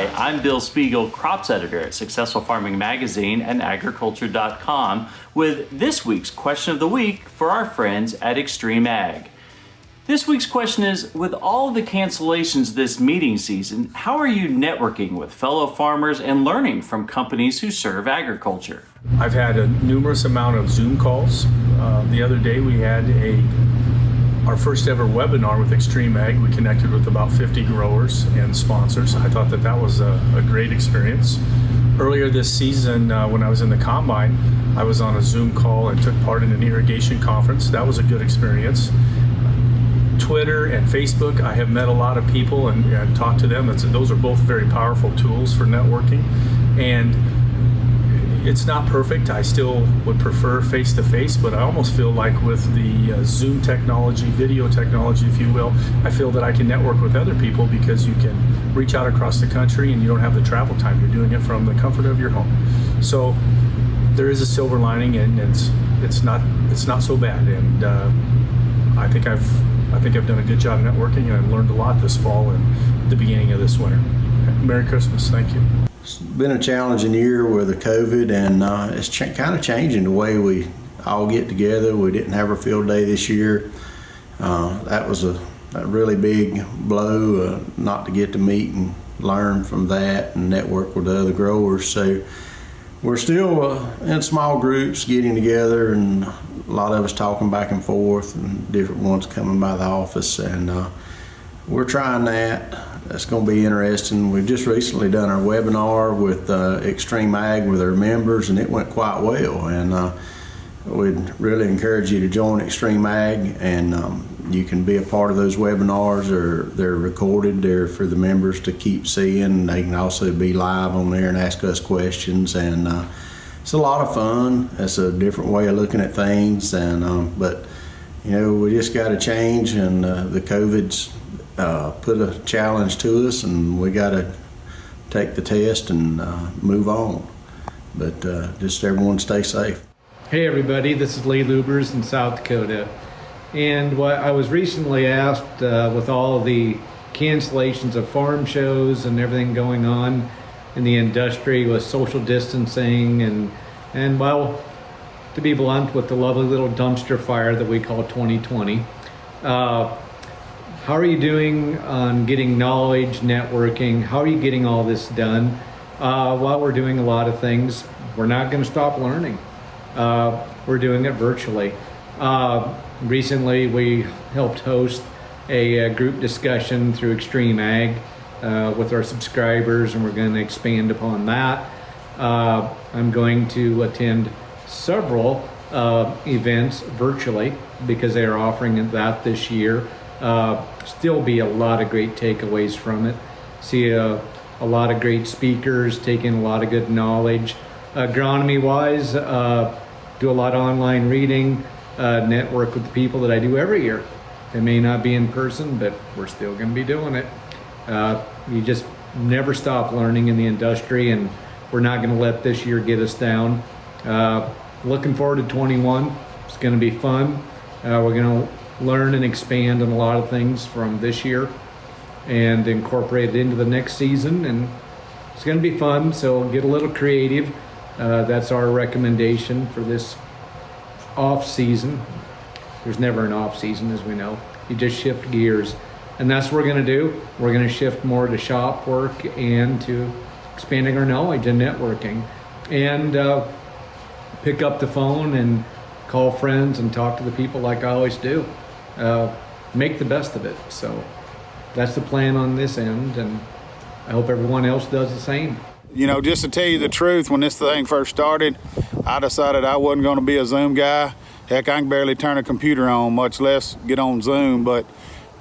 Hi, I'm Bill Spiegel, crops editor at Successful Farming Magazine and agriculture.com with this week's question of the week for our friends at Xtreme Ag. This week's question is, with all the cancellations this meeting season, how are you networking with fellow farmers and learning from companies who serve agriculture? I've had a numerous amount of Zoom calls. The other day we had our first ever webinar with Xtreme Ag. We connected with about 50 growers and sponsors. I thought that was a great experience. Earlier this season, when I was in the combine, I was on a Zoom call and took part in an irrigation conference. That was a good experience. Twitter and Facebook, I have met a lot of people and talked to them. Those are both very powerful tools for networking. And it's not perfect. I still would prefer face-to-face, but I almost feel like with the Zoom technology, video technology, if you will, I feel that I can network with other people because you can reach out across the country and you don't have the travel time. You're doing it from the comfort of your home. So there is a silver lining, and it's not so bad. And I think I've done a good job networking, and I've learned a lot this fall and the beginning of this winter. Merry Christmas. Thank you. It's been a challenging year with the COVID, and it's kind of changing the way we all get together. We didn't have our field day this year. That was a really big blow, not to get to meet and learn from that and network with the other growers. So we're still in small groups getting together, and a lot of us talking back and forth, and different ones coming by the office, and we're trying that. That's going to be interesting. We've just recently done our webinar with Xtreme Ag with our members, and it went quite well. And we'd really encourage you to join Xtreme Ag, and you can be a part of those webinars, or they're recorded there for the members to keep seeing. They can also be live on there and ask us questions, and it's a lot of fun. It's a different way of looking at things, and but you know, we just got to change, and the COVID's put a challenge to us, and we got to take the test and move on. But just everyone stay safe. Hey everybody, this is Lee Lubbers in South Dakota. And what I was recently asked with all the cancellations of farm shows and everything going on in the industry with social distancing and well, to be blunt, with the lovely little dumpster fire that we call 2020. How are you doing on getting knowledge, networking? How are you getting all this done? Well, we're doing a lot of things. We're not going to stop learning. We're doing it virtually. Recently, we helped host a group discussion through Xtreme Ag with our subscribers, and we're going to expand upon that. I'm going to attend several events virtually because they are offering that this year. Still be a lot of great takeaways from it. See a lot of great speakers, taking a lot of good knowledge. Agronomy wise, do a lot of online reading, network with the people that I do every year. They may not be in person, but we're still going to be doing it. You just never stop learning in the industry, and we're not going to let this year get us down. Looking forward to 21. It's going to be fun. We're going to learn and expand on a lot of things from this year and incorporate it into the next season, and it's going to be fun, so get a little creative. That's our recommendation for this off season. There's never an off season, as we know. You just shift gears, and that's what we're going to do. We're going to shift more to shop work and to expanding our knowledge and networking, and pick up the phone and call friends and talk to the people like I always do. Make the best of it. So that's the plan on this end, and I hope everyone else does the same. You know, just to tell you the truth, when this thing first started, I decided I wasn't going to be a Zoom guy. Heck, I can barely turn a computer on, much less get on Zoom. But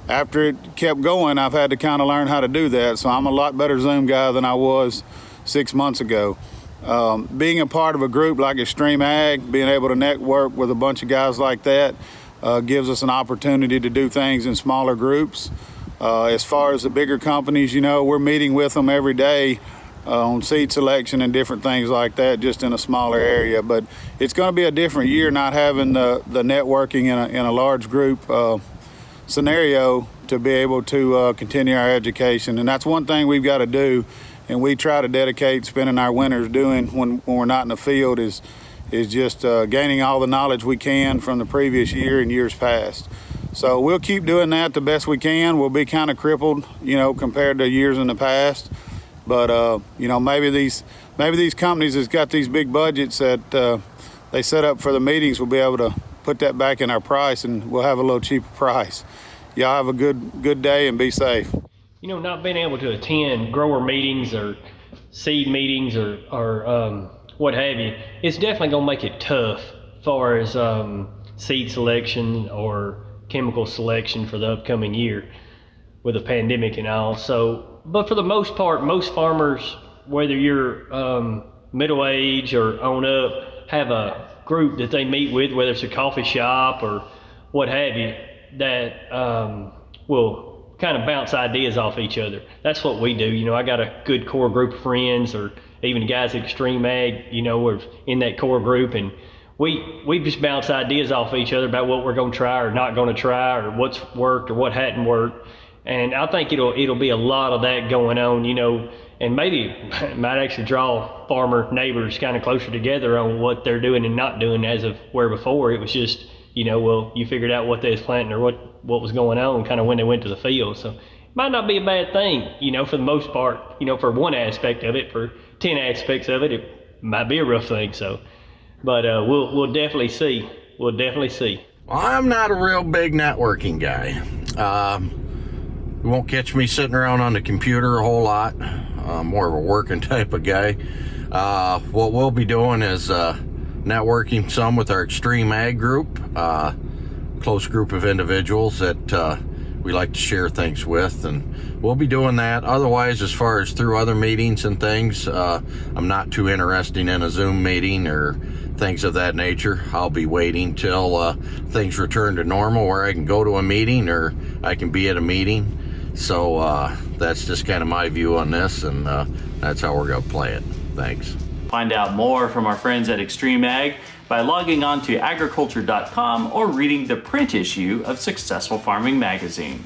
after it kept going, I've had to kind of learn how to do that. So I'm a lot better Zoom guy than I was 6 months ago. Being a part of a group like Xtreme Ag, being able to network with a bunch of guys like that, gives us an opportunity to do things in smaller groups. As far as the bigger companies, you know, we're meeting with them every day on seed selection and different things like that, just in a smaller area. But it's going to be a different year not having the networking in a large group scenario to be able to continue our education. And that's one thing we've got to do and we try to dedicate spending our winters doing when we're not in the field is just gaining all the knowledge we can from the previous year and years past. So we'll keep doing that the best we can. We'll be kind of crippled, compared to years in the past. But, maybe these companies that's got these big budgets that they set up for the meetings will be able to put that back in our price, and we'll have a little cheaper price. Y'all have a good day and be safe. Not being able to attend grower meetings or seed meetings or what have you, it's definitely going to make it tough as far as seed selection or chemical selection for the upcoming year with a pandemic and all. So, but for the most part, most farmers, whether you're middle age or on up, have a group that they meet with, whether it's a coffee shop or what have you, that will kind of bounce ideas off each other. That's what we do. I got a good core group of friends, or even the guys at Xtreme Ag, we're in that core group, and we just bounce ideas off each other about what we're going to try or not going to try, or what's worked or what hadn't worked. And I think it'll be a lot of that going on, and maybe it might actually draw farmer neighbors kind of closer together on what they're doing and not doing, as of where before it was just, you figured out what they was planting or what was going on kind of when they went to the field. So it might not be a bad thing, for the most part, for one aspect of it. For 10 aspects of it, it might be a rough thing. So, but we'll definitely see. We'll definitely see. Well, I'm not a real big networking guy. You won't catch me sitting around on the computer a whole lot. I'm more of a working type of guy. What we'll be doing is networking some with our Xtreme Ag group, close group of individuals that we like to share things with, and we'll be doing that. Otherwise, as far as through other meetings and things, I'm not too interested in a Zoom meeting or things of that nature. I'll be waiting till things return to normal, where I can go to a meeting or I can be at a meeting. So that's just kind of my view on this, and that's how we're going to play it. Thanks. Find out more from our friends at Xtreme Ag by logging on to agriculture.com or reading the print issue of Successful Farming magazine.